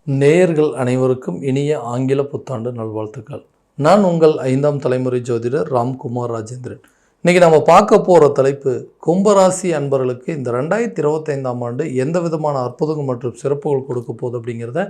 நேயர்கள் அனைவருக்கும் இனிய ஆங்கில புத்தாண்டு நல்வாழ்த்துக்கள். நான் உங்கள் 5ஆம் தலைமுறை ஜோதிடர் ராம்குமார் ராஜேந்திரன். இன்றைக்கி நம்ம பார்க்க போகிற தலைப்பு, கும்பராசி அன்பர்களுக்கு இந்த 2025ஆம் ஆண்டு எந்த விதமான அற்புதங்கள் மற்றும் சிறப்புகள் கொடுக்க போகுது அப்படிங்கிறத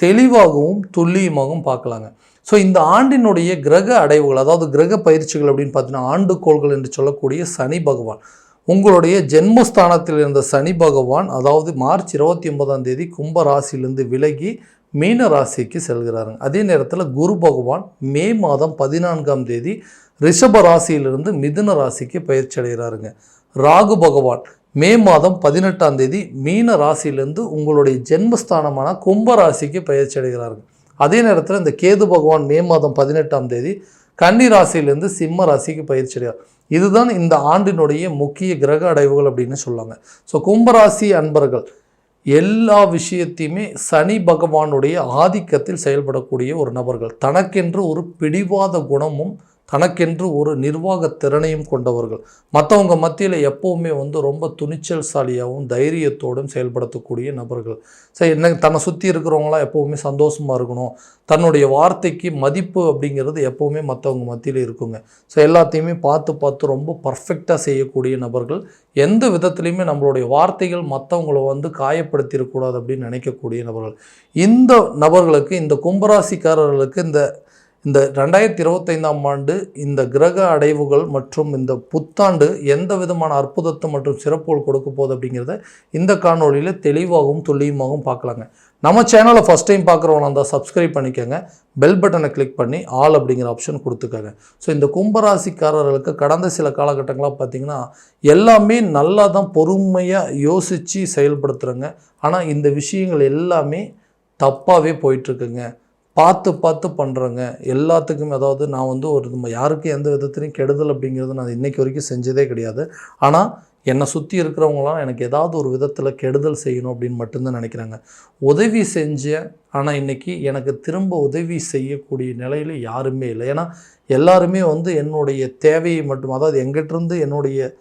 தெளிவாகவும் துல்லியமாகவும் பார்க்கலாங்க. ஸோ இந்த ஆண்டினுடைய கிரக அடைவுகள், அதாவது கிரக பயிற்சிகள் அப்படின்னு பார்த்தீங்கன்னா, ஆண்டுகோள்கள் என்று சொல்லக்கூடிய சனி பகவான், உங்களுடைய ஜென்மஸ்தானத்தில் இருந்த சனி பகவான், அதாவது மார்ச் 29ஆம் தேதி கும்ப ராசியிலிருந்து விலகி மீன ராசிக்கு செல்கிறாருங்க. அதே நேரத்தில் குரு பகவான் மே மாதம் 14ஆம் தேதி ரிஷப ராசியிலிருந்து மிதுன ராசிக்கு பயிற்சி அடைகிறாருங்க. ராகு பகவான் மே மாதம் 18ஆம் தேதி மீன ராசியிலிருந்து உங்களுடைய ஜென்மஸ்தானமான கும்ப ராசிக்கு பயிற்சி அடைகிறாருங்க. அதே நேரத்தில் இந்த கேது பகவான் மே மாதம் 18ஆம் தேதி கன்னி ராசியிலிருந்து சிம்ம ராசிக்கு பயிற்சி அடைகிறார். இதுதான் இந்த ஆண்டினுடைய முக்கிய கிரக அடைவுகள் அப்படின்னு சொல்லாங்க. ஸோ கும்பராசி அன்பர்கள் எல்லா விஷயத்தையுமே சனி பகவானுடைய ஆதிக்கத்தில் செயல்படக்கூடிய ஒரு நபர்கள், தனக்கென்று ஒரு பிடிவாத குணமும் தனக்கென்று ஒரு நிர்வாக திறனையும் கொண்டவர்கள், மற்றவங்க மத்தியில் எப்போவுமே ரொம்ப துணிச்சல்சாலியாகவும் தைரியத்தோடும் செயல்படுத்தக்கூடிய நபர்கள். சரி, என்ன தன்னை சுற்றி இருக்கிறவங்களாம் எப்போவுமே சந்தோஷமாக இருக்கணும், தன்னுடைய வார்த்தைக்கு மதிப்பு அப்படிங்கிறது எப்போவுமே மற்றவங்க மத்தியில் இருக்குங்க. ஸோ எல்லாத்தையுமே பார்த்து ரொம்ப பர்ஃபெக்டாக செய்யக்கூடிய நபர்கள், எந்த விதத்துலையுமே நம்மளுடைய வார்த்தைகள் மற்றவங்களை காயப்படுத்திடக்கூடாது அப்படின்னு நினைக்கக்கூடிய நபர்கள். இந்த நபர்களுக்கு, இந்த கும்பராசிக்காரர்களுக்கு இந்த 2025ஆம் ஆண்டு இந்த கிரக அடைவுகள் மற்றும் இந்த புத்தாண்டு எந்த விதமான அற்புதத்தை மற்றும் சிறப்புகள் கொடுக்க போகுது அப்படிங்கிறத இந்த காணொலியில் தெளிவாகவும் துல்லியமாகவும் பார்க்கலாங்க. நம்ம சேனலை ஃபஸ்ட் டைம் பார்க்குறவங்க இருந்தால் சப்ஸ்கிரைப் பண்ணிக்கோங்க, பெல் பட்டனை கிளிக் பண்ணி ஆல் அப்படிங்கிற ஆப்ஷன் கொடுத்துக்கோங்க. ஸோ இந்த கும்பராசிக்காரர்களுக்கு கடந்த சில காலகட்டங்களாக பார்த்திங்கன்னா எல்லாமே நல்லா தான் பொறுமையாக யோசித்து செயல்படுத்துகிறேங்க. ஆனால் இந்த விஷயங்கள் எல்லாமே தப்பாகவே போயிட்டுருக்குங்க. பார்த்து பண்ணுறேங்க எல்லாத்துக்குமே. அதாவது நான் ஒரு யாருக்கும் எந்த விதத்துலையும் கெடுதல் அப்படிங்கிறது நான் இன்றைக்கி வரைக்கும் செஞ்சதே கிடையாது. ஆனால் என்னை சுற்றி இருக்கிறவங்களாம் எனக்கு ஏதாவது ஒரு விதத்தில் கெடுதல் செய்யணும் அப்படின்னு மட்டும்தான் நினைக்கிறாங்க. உதவி செஞ்சேன், ஆனால் இன்றைக்கி எனக்கு திரும்ப உதவி செய்யக்கூடிய நிலையில் யாருமே இல்லை. ஏன்னா எல்லாருமே என்னுடைய தேவையை மட்டும், அதாவது எங்கிட்டேருந்து என்னுடைய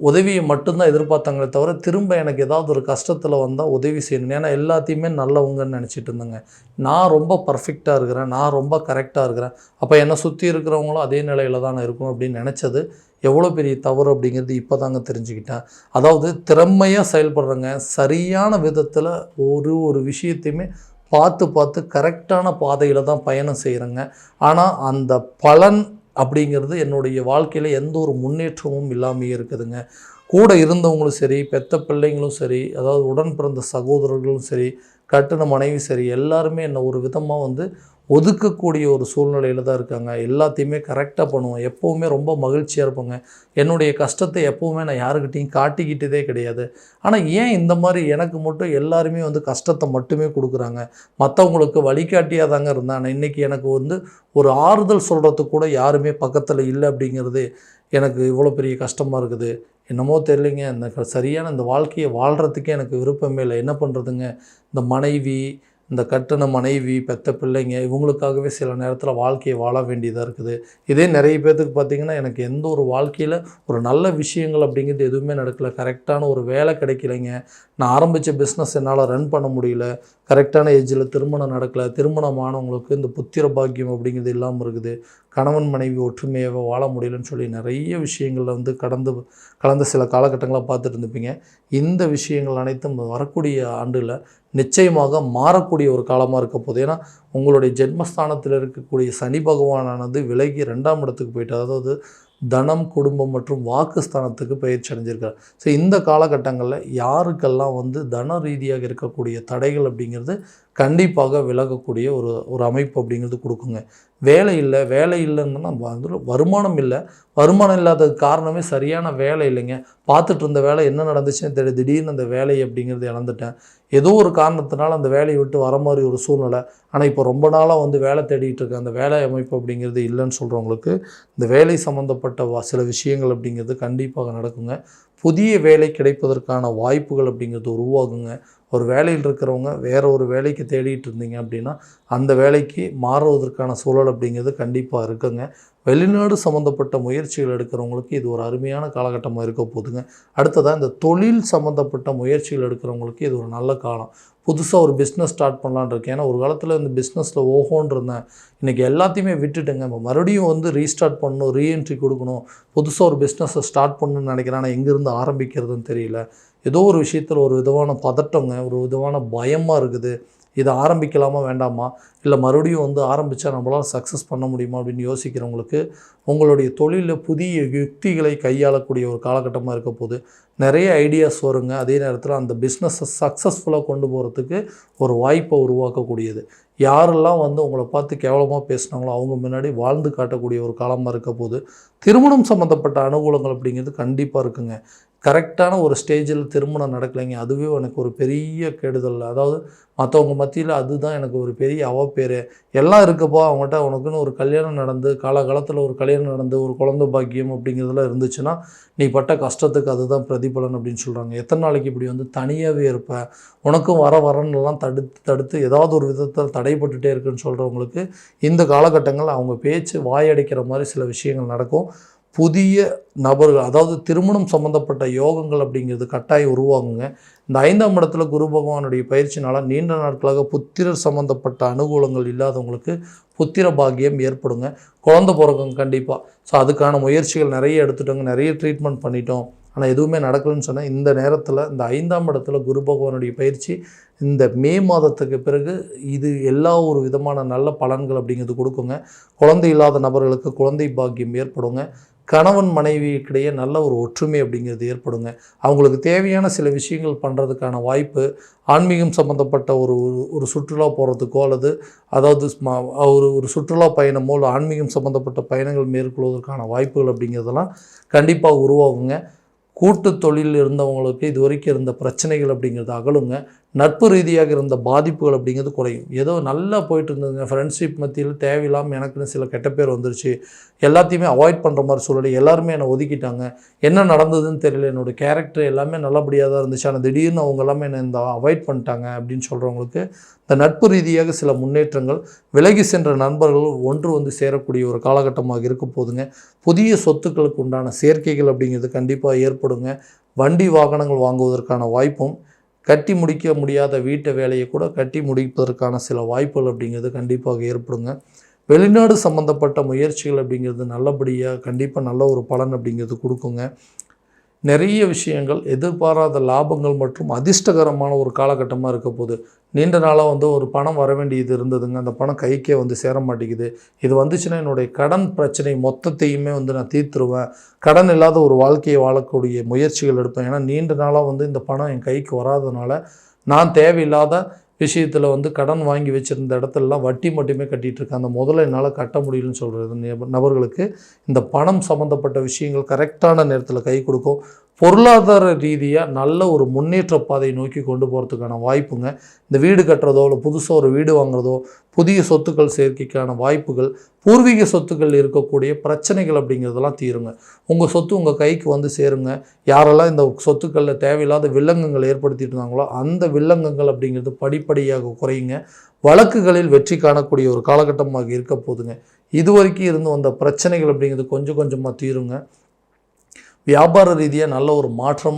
உதவியை மட்டும்தான் எதிர்பார்த்தாங்களே தவிர திரும்ப எனக்கு ஏதாவது ஒரு கஷ்டத்தில் வந்தால் உதவி செய்யணும். ஏன்னா எல்லாத்தையுமே நல்லவங்கன்னு நினச்சிட்டு இருந்தேங்க. நான் ரொம்ப பர்ஃபெக்டாக இருக்கிறேன், நான் ரொம்ப கரெக்டாக இருக்கிறேன், அப்போ என்னை சுற்றி இருக்கிறவங்களும் அதே நிலையில் தான் இருக்கணும் அப்படின்னு நினச்சது எவ்வளோ பெரிய தவறு அப்படிங்கிறது இப்போ தாங்க தெரிஞ்சுக்கிட்டேன். அதாவது திறமையாக செயல்படுறேங்க, சரியான விதத்தில் ஒரு விஷயத்தையுமே பார்த்து கரெக்டான பாதையில் தான் பயணம் செய்கிறேங்க. ஆனால் அந்த பலன் அப்படிங்கிறது என்னுடைய வாழ்க்கையில் எந்த ஒரு முன்னேற்றமும் இல்லாமையே இருக்குதுங்க. கூட இருந்தவங்களும் சரி, பெத்த பிள்ளைங்களும் சரி, அதாவது உடன் பிறந்த சகோதரர்களும் சரி, கட்டின மனைவி சரி, எல்லாருமே என்னை ஒரு விதமாக ஒதுக்கக்கூடிய ஒரு சூழ்நிலையில் தான் இருக்காங்க. எல்லாத்தையுமே கரெக்டாக பண்ணுவோம், எப்போவுமே ரொம்ப மகிழ்ச்சியாக இருப்பாங்க. என்னுடைய கஷ்டத்தை எப்போவுமே நான் யாருக்கிட்டையும் காட்டிக்கிட்டதே கிடையாது. ஆனால் ஏன் இந்த மாதிரி எனக்கு மட்டும் எல்லாருமே கஷ்டத்தை மட்டுமே கொடுக்குறாங்க? மற்றவங்களுக்கு வழிகாட்டியாக தாங்க இருந்தேன். ஆனால் இன்றைக்கி எனக்கு ஒரு ஆறுதல் சொல்கிறதுக்கு கூட யாருமே பக்கத்தில் இல்லை அப்படிங்கிறது எனக்கு இவ்வளோ பெரிய கஷ்டமாக இருக்குது. என்னமோ தெரியலைங்க, இந்த சரியான இந்த வாழ்க்கையை வாழ்கிறதுக்கே எனக்கு விருப்பமே இல்லை. என்ன பண்ணுறதுங்க? இந்த மனைவி, இந்த கட்டின மனைவி, பெத்த பிள்ளைங்க, இவங்களுக்காகவே சில நேரத்தில் வாழ்க்கையை வாழ வேண்டியதாக இருக்குது. இதே நிறைய பேர்த்துக்கு பார்த்திங்கன்னா, எனக்கு எந்த ஒரு வாழ்க்கையில் ஒரு நல்ல விஷயங்கள் அப்படிங்கிறது எதுவுமே நடக்கலை. கரெக்டான ஒரு வேலை கிடைக்கலைங்க, நான் ஆரம்பித்த பிஸ்னஸ் என்னால் ரன் பண்ண முடியல, கரெக்டான ஏஜில் திருமணம் நடக்கலை, திருமணமானவங்களுக்கு இந்த புத்திர பாக்கியம் அப்படிங்கிறது இல்லாமல் இருக்குது, கணவன் மனைவி ஒற்றுமையாக வாழ முடியலன்னு சொல்லி நிறைய விஷயங்களில் கடந்த சில காலகட்டங்களாக பார்த்துட்டு இருந்துப்பீங்க. இந்த விஷயங்கள் அனைத்தும் வரக்கூடிய ஆண்டில் நிச்சயமாக மாறக்கூடிய ஒரு காலமாக இருக்க போகுது. ஏன்னா உங்களுடைய ஜென்மஸ்தானத்தில் இருக்கக்கூடிய சனி பகவானானது விலகி 2ஆம் இடத்துக்கு போயிட்டு, அதாவது தனம், குடும்பம் மற்றும் வாக்குஸ்தானத்துக்கு பயிற்சி அடைஞ்சிருக்கார். ஸோ இந்த காலகட்டங்களில் யாருக்கெல்லாம் தன ரீதியாக இருக்கக்கூடிய தடைகள் அப்படிங்கிறது கண்டிப்பாக விலகக்கூடிய ஒரு அமைப்பு அப்படிங்கிறது கொடுக்குங்க. வேலை இல்லைன்னா வருமானம் இல்லை, வருமானம் இல்லாததுக்கு காரணமே சரியான வேலை இல்லைங்க. பார்த்துட்டு இருந்த வேலை என்ன நடந்துச்சுன்னு தெரியும், திடீர்னு அந்த வேலை அப்படிங்கிறது இழந்துட்டேன், ஏதோ ஒரு காரணத்தினால அந்த வேலையை விட்டு வர மாதிரி ஒரு சூழ்நிலை. ஆனால் இப்போ ரொம்ப நாளாக வேலை தேடிட்டு இருக்கேன், அந்த வேலை அமைப்பு அப்படிங்கிறது இல்லைன்னு சொல்கிறவங்களுக்கு இந்த வேலை சம்மந்தப்பட்ட சில விஷயங்கள் அப்படிங்கிறது கண்டிப்பாக நடக்குங்க. புதிய வேலை கிடைப்பதற்கான வாய்ப்புகள் அப்படிங்கிறது உருவாகுங்க. ஒரு வேலையில் இருக்கிறவங்க வேறு ஒரு வேலைக்கு தேடிட்டு இருந்தீங்க அப்படின்னா அந்த வேலைக்கு மாறுவதற்கான சூழல் அப்படிங்கிறது கண்டிப்பாக இருக்குங்க. வெளிநாடு சம்மந்தப்பட்ட முயற்சிகள் எடுக்கிறவங்களுக்கு இது ஒரு அருமையான காலகட்டமாக இருக்க போகுதுங்க. அடுத்ததாக இந்த தொழில் சம்மந்தப்பட்ட முயற்சிகள் எடுக்கிறவங்களுக்கு இது ஒரு நல்ல காலம். புதுசாக ஒரு பிஸ்னஸ் ஸ்டார்ட் பண்ணலான்னு இருக்கேன். ஏன்னா ஒரு காலத்தில் இந்த பிஸ்னஸில் ஓஹோன்னு இருந்தேன், இன்றைக்கி எல்லாத்தையுமே விட்டுட்டுங்க. நம்ம மறுபடியும் வந்து ரீஸ்டார்ட் பண்ணணும், ரீஎன்ட்ரி கொடுக்கணும், புதுசாக ஒரு பிஸ்னஸை ஸ்டார்ட் பண்ணணும்னு நினைக்கிறேன். ஆனால் எங்கேருந்து ஆரம்பிக்கிறதுன்னு தெரியல. ஏதோ ஒரு விஷயத்தில் ஒரு விதமான பதட்டங்க, ஒரு விதமான பயமாக இருக்குது. இதை ஆரம்பிக்கலாமா வேண்டாமா, இல்லை மறுபடியும் வந்து ஆரம்பித்தா நம்மளால் சக்ஸஸ் பண்ண முடியுமா அப்படின்னு யோசிக்கிறவங்களுக்கு உங்களுடைய தொழிலில் புதிய யுக்திகளை கையாளக்கூடிய ஒரு காலகட்டமாக இருக்க போது. நிறைய ஐடியாஸ் வருங்க. அதே நேரத்தில் அந்த பிஸ்னஸை சக்ஸஸ்ஃபுல்லாக கொண்டு போகிறதுக்கு ஒரு வாய்ப்பை உருவாக்கக்கூடியது. யாரெல்லாம் வந்து உங்களை பார்த்து கேவலமாக பேசுனாங்களோ அவங்க முன்னாடி வாழ்ந்து காட்டக்கூடிய ஒரு காலமாக இருக்க போது. திருமணம் சம்மந்தப்பட்ட அனுகூலங்கள் அப்படிங்கிறது கண்டிப்பாக இருக்குங்க. கரெக்டான ஒரு ஸ்டேஜில் திருமணம் நடக்கலைங்க, அதுவே எனக்கு ஒரு பெரிய கெடுதல். அதாவது மற்றவங்க மத்தியில் அதுதான் எனக்கு ஒரு பெரிய அவப்பேர். எல்லாம் இருக்குப்பா அவங்ககிட்ட, உனக்குன்னு ஒரு கல்யாணம் நடந்து காலகாலத்தில் ஒரு கல்யாணம் நடந்து ஒரு குழந்தை பாக்கியம் அப்படிங்கிறதுலாம் இருந்துச்சுன்னா நீ பட்ட கஷ்டத்துக்கு அதுதான் பிரதிபலன் அப்படின்னு சொல்கிறாங்க. எத்தனை நாளைக்கு இப்படி வந்து தனியாகவே இருப்பேன், உனக்கும் வரன்னுலாம் தடுத்து ஏதாவது ஒரு விதத்தில் தடைப்பட்டுகிட்டே இருக்குன்னு சொல்கிறவங்களுக்கு இந்த காலகட்டங்கள் அவங்க பேச்சு வாயடிக்கிற மாதிரி சில விஷயங்கள் நடக்கும். புதிய நபர்கள், அதாவது திருமணம் சம்மந்தப்பட்ட யோகங்கள் அப்படிங்கிறது கட்டாயம் உருவாகுங்க. இந்த 5ஆம் இடத்துல குரு பகவானுடைய பயிற்சினால் நீண்ட நாட்களாக புத்திரர் சம்மந்தப்பட்ட அனுகூலங்கள் இல்லாதவங்களுக்கு புத்திர பாக்கியம் ஏற்படுங்க. குழந்தை பிறக்குங்க கண்டிப்பாக. ஸோ அதுக்கான முயற்சிகள் நிறைய எடுத்துட்டோங்க, நிறைய ட்ரீட்மெண்ட் பண்ணிட்டோம், ஆனால் எதுவுமே நடக்கலைன்னு சொன்னால் இந்த நேரத்தில் இந்த 5ஆம் இடத்துல குரு பகவானுடைய பயிற்சி இந்த மே மாதத்துக்கு பிறகு இது எல்லா ஒரு விதமான நல்ல பலன்கள் அப்படிங்கிறது கொடுக்குங்க. குழந்தை இல்லாத நபர்களுக்கு குழந்தை பாக்கியம் ஏற்படுங்க. கணவன் மனைவிக்கிடையே நல்ல ஒரு ஒற்றுமை அப்படிங்கிறது ஏற்படுங்க. அவங்களுக்கு தேவையான சில விஷயங்கள் பண்ணுறதுக்கான வாய்ப்பு, ஆன்மீகம் சம்மந்தப்பட்ட ஒரு சுற்றுலா போகிறதுக்கோ அல்லது அதாவது ஒரு சுற்றுலா பயணமோ இல்லை ஆன்மீகம் சம்மந்தப்பட்ட பயணங்கள் மேற்கொள்வதற்கான வாய்ப்புகள் அப்படிங்கிறதெல்லாம் கண்டிப்பாக உருவாகுங்க. கூட்டு தொழில் இருந்தவங்களுக்கு இது வரைக்கும் இருந்த பிரச்சனைகள் அப்படிங்கிறது அகலுங்க. நட்பு ரீதியாக இருந்த பாதிப்புகள் அப்படிங்கிறது குறையும். ஏதோ நல்லா போயிட்டு இருந்ததுங்க, ஃப்ரெண்ட்ஷிப் மத்தியில் தேவையில்லாமல் எனக்குன்னு சில கெட்ட பேர் வந்துருச்சு, எல்லாத்தையுமே அவாய்ட் பண்ணுற மாதிரி சூழல், எல்லாருமே என்னை ஒதுக்கிட்டாங்க, என்ன நடந்ததுன்னு தெரியல, என்னோடய கேரக்டர் எல்லாமே நல்லபடியாக தான் இருந்துச்சு, ஆனால் திடீர்னு அவங்க எல்லாமே என்னை இந்த அவாய்ட் பண்ணிட்டாங்க அப்படின்னு சொல்கிறவங்களுக்கு இந்த நட்பு ரீதியாக சில முன்னேற்றங்கள், விலகி சென்ற நண்பர்கள் ஒன்று வந்து சேரக்கூடிய ஒரு காலகட்டமாக இருக்க போதுங்க. புதிய சொத்துக்களுக்கு உண்டான சேர்க்கைகள் அப்படிங்கிறது கண்டிப்பாக ஏற்படுங்க. வண்டி வாகனங்கள் வாங்குவதற்கான வாய்ப்பும், கட்டி முடிக்க முடியாத வீட்டு வேலையை கூட கட்டி முடிப்பதற்கான சில வாய்ப்புகள் அப்படிங்கிறது கண்டிப்பாக ஏற்படுங்க. வெளிநாடு சம்மந்தப்பட்ட முயற்சிகள் அப்படிங்கிறது நல்லபடியாக கண்டிப்பாக நல்ல ஒரு பலன் அப்படிங்கிறது கொடுக்குங்க. நிறைய விஷயங்கள், எதிர்பாராத லாபங்கள் மற்றும் அதிர்ஷ்டகரமான ஒரு காலகட்டமாக இருக்க போகுது. நீண்ட நாளாக வந்து ஒரு பணம் வர வேண்டியது இருந்ததுங்க, அந்த பணம் கைக்கே வந்து சேர மாட்டேங்குது. இது வந்துச்சுன்னா என்னுடைய கடன் பிரச்சனை மொத்தத்தையுமே வந்து நான் தீர்த்துருவேன், கடன் இல்லாத ஒரு வாழ்க்கையை வாழக்கூடிய முயற்சிகள் எடுப்பேன். ஏன்னா நீண்ட நாளாக வந்து இந்த பணம் என் கைக்கு வராதனால நான் தேவையில்லாத விஷயத்தில் வந்து கடன் வாங்கி வச்சுருந்த இடத்துலலாம் வட்டி மட்டுமே கட்டிகிட்ருக்கேன், அந்த முதல்ல என்னால் கட்ட முடியலன்னு சொல்கிறது நபர்களுக்கு இந்த பணம் சம்மந்தப்பட்ட விஷயங்கள் கரெக்டான நேரத்தில் கை கொடுக்கும். பொருளாதார ரீதியாக நல்ல ஒரு முன்னேற்ற பாதையை நோக்கி கொண்டு போகிறதுக்கான வாய்ப்புங்க. இந்த வீடு கட்டுறதோ இல்லை புதுசாக ஒரு வீடு வாங்குறதோ, புதிய சொத்துக்கள் சேர்க்கைக்கான வாய்ப்புகள், பூர்வீக சொத்துக்கள் இருக்கக்கூடிய பிரச்சனைகள் அப்படிங்கிறதெல்லாம் தீருங்க. உங்கள் சொத்து உங்கள் கைக்கு வந்து சேருங்க. யாரெல்லாம் இந்த சொத்துக்களில் தேவையில்லாத வில்லங்கங்கள் ஏற்படுத்திட்டு இருந்தாங்களோ அந்த வில்லங்கங்கள் அப்படிங்கிறது படிப்படியாக குறையுங்க. வழக்குகளில் வெற்றி காணக்கூடிய ஒரு காலகட்டமாக இருக்க போதுங்க. இதுவரைக்கும் இருந்து வந்த பிரச்சனைகள் அப்படிங்கிறது கொஞ்சம் கொஞ்சமாக தீருங்க. வியாபார ரீதியாக நல்ல ஒரு மாற்றம்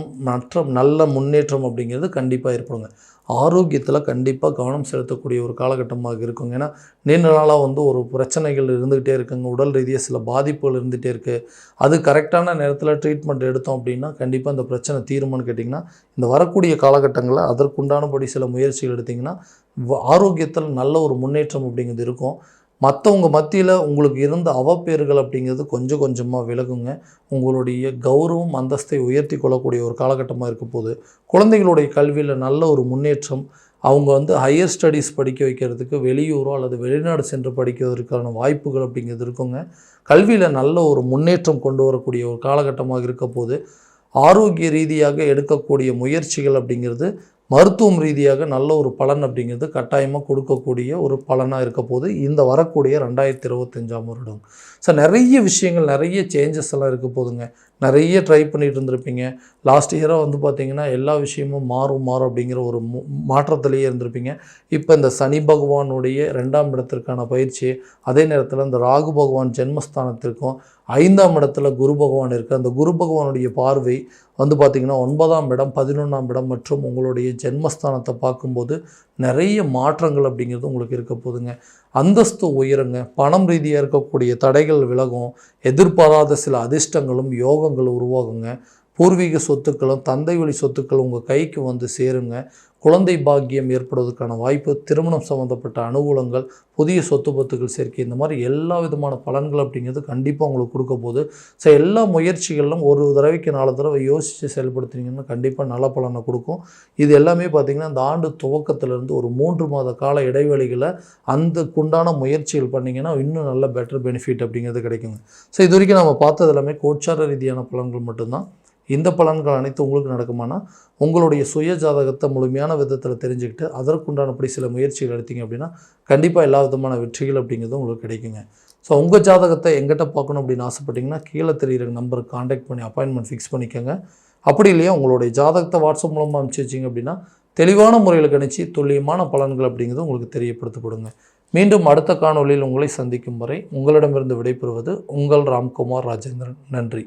நல்ல முன்னேற்றம் அப்படிங்கிறது கண்டிப்பாக ஏற்படுங்க. ஆரோக்கியத்தில் கண்டிப்பாக கவனம் செலுத்தக்கூடிய ஒரு காலகட்டமாக இருக்குங்க. ஏன்னா நீண்ட நாளாக வந்து ஒரு பிரச்சனைகள் இருந்துக்கிட்டே இருக்குங்க, உடல் ரீதியாக சில பாதிப்புகள் இருந்துகிட்டே இருக்குது. அது கரெக்டான நேரத்தில் ட்ரீட்மெண்ட் எடுத்தோம் அப்படின்னா கண்டிப்பாக இந்த பிரச்சனை தீருமான்னு கேட்டிங்கன்னா இந்த வரக்கூடிய காலகட்டங்களில் அதற்குண்டானபடி சில முயற்சிகள் எடுத்திங்கன்னா ஆரோக்கியத்தில் நல்ல ஒரு முன்னேற்றம் அப்படிங்கிறது இருக்கும். மற்றவங்க மத்தியில் உங்களுக்கு இருந்த அவப்பேறுகள் அப்படிங்கிறது கொஞ்சம் கொஞ்சமாக விலகுங்க. உங்களுடைய கௌரவம் அந்தஸ்தை உயர்த்தி கொள்ளக்கூடிய ஒரு காலகட்டமாக இருக்க போது. குழந்தைகளுடைய கல்வியில் நல்ல ஒரு முன்னேற்றம், அவங்க வந்து ஹையர் ஸ்டடீஸ் படிக்க வைக்கிறதுக்கு வெளியூரோ அல்லது வெளிநாடு சென்று படிக்கிறதுக்கான வாய்ப்புகள் அப்படிங்கிறது இருக்குங்க. கல்வியில் நல்ல ஒரு முன்னேற்றம் கொண்டு வரக்கூடிய ஒரு காலகட்டமாக இருக்க போது. ஆரோக்கிய ரீதியாக எடுக்கக்கூடிய முயற்சிகள் அப்படிங்கிறது மருத்துவம் ரீதியாக நல்ல ஒரு பலன் அப்படிங்கிறது கட்டாயமாக கொடுக்கக்கூடிய ஒரு பலனாக இருக்க போது இந்த வரக்கூடிய 2025ஆம் வருடம். ஸோ நிறைய விஷயங்கள், நிறைய சேஞ்சஸ் எல்லாம் இருக்க போதுங்க. நிறைய ட்ரை பண்ணிட்டு இருந்திருப்பீங்க. லாஸ்ட் இயராக வந்து பார்த்திங்கன்னா எல்லா விஷயமும் மாறும் அப்படிங்கிற ஒரு மாற்றத்திலேயே இருந்திருப்பீங்க. இப்போ இந்த சனி பகவானுடைய 2ஆம் இடத்திற்கான பயிற்சி, அதே நேரத்தில் இந்த ராகு பகவான் ஜென்மஸ்தானத்திற்கும் 5ஆம் இடத்துல குரு பகவான் இருக்குது. அந்த குரு பகவானுடைய பார்வை வந்து பார்த்திங்கன்னா 9ஆம் இடம், 11ஆம் இடம் மற்றும் உங்களுடைய ஜென்மஸ்தானத்தை பார்க்கும்போது நிறைய மாற்றங்கள் அப்படிங்கிறது உங்களுக்கு இருக்க போகுதுங்க. அந்தஸ்து உயருங்க, பணம் ரீதியாக இருக்கக்கூடிய தடைகள் விலகும், எதிர்பாராத சில அதிர்ஷ்டங்களும் யோகங்கள் உருவாகுங்க, பூர்வீக சொத்துக்களும் தந்தை வழி சொத்துக்கள் உங்கள் கைக்கு வந்து சேருங்க, குழந்தை பாக்கியம் ஏற்படுவதற்கான வாய்ப்பு, திருமணம் சம்மந்தப்பட்ட அனுகூலங்கள், புதிய சொத்து பத்துக்கள் சேர்க்கை, இந்த மாதிரி எல்லா விதமான பலன்கள் அப்படிங்கிறது கண்டிப்பாக உங்களுக்கு கொடுக்க போகுது. ஸோ எல்லா முயற்சிகளிலும் ஒரு தடவைக்கு 4 தடவை யோசித்து செயல்படுத்துனீங்கன்னா கண்டிப்பாக நல்ல பலனை கொடுக்கும். இது எல்லாமே பார்த்திங்கன்னா இந்த ஆண்டு துவக்கத்திலிருந்து ஒரு 3 மாத கால இடைவெளிகளை அதுக்குண்டான முயற்சிகள் பண்ணிங்கன்னா இன்னும் நல்ல பெட்டர் பெனிஃபிட் அப்படிங்கிறது கிடைக்குங்க. ஸோ இது வரைக்கும் நம்ம பார்த்தது எல்லாமே கோச்சார ரீதியான பலன்கள் மட்டும்தான். இந்த பலன்கள் அனைத்து உங்களுக்கு நடக்குமானா உங்களுடைய சுய ஜாதகத்தை முழுமையான விதத்தில் தெரிஞ்சுக்கிட்டு அதற்குண்டானபடி சில முயற்சிகள் எடுத்தீங்க அப்படின்னா கண்டிப்பாக எல்லா விதமான வெற்றிகள் அப்படிங்கிறது உங்களுக்கு கிடைக்குங்க. ஸோ உங்கள் ஜாதகத்தை எங்கிட்ட பார்க்கணும் அப்படின்னு ஆசைப்பட்டீங்கன்னா கீழே தெரிகிற நம்பருக்கு காண்டாக்ட் பண்ணி அப்பாயின்மெண்ட் ஃபிக்ஸ் பண்ணிக்கோங்க. அப்படி இல்லையா உங்களுடைய ஜாதகத்தை வாட்ஸ்அப் மூலமாக அனுப்பிச்சி வச்சிங்க அப்படின்னா தெளிவான முறையில் கணிச்சு துல்லியமான பலன்கள் அப்படிங்கிறது உங்களுக்கு தெரியப்படுத்தப்படுங்க. மீண்டும் அடுத்த காணொலியில் உங்களை சந்திக்கும் வரை உங்களிடமிருந்து விடைபெறுவது உங்கள் ராம்குமார் ராஜேந்திரன். நன்றி.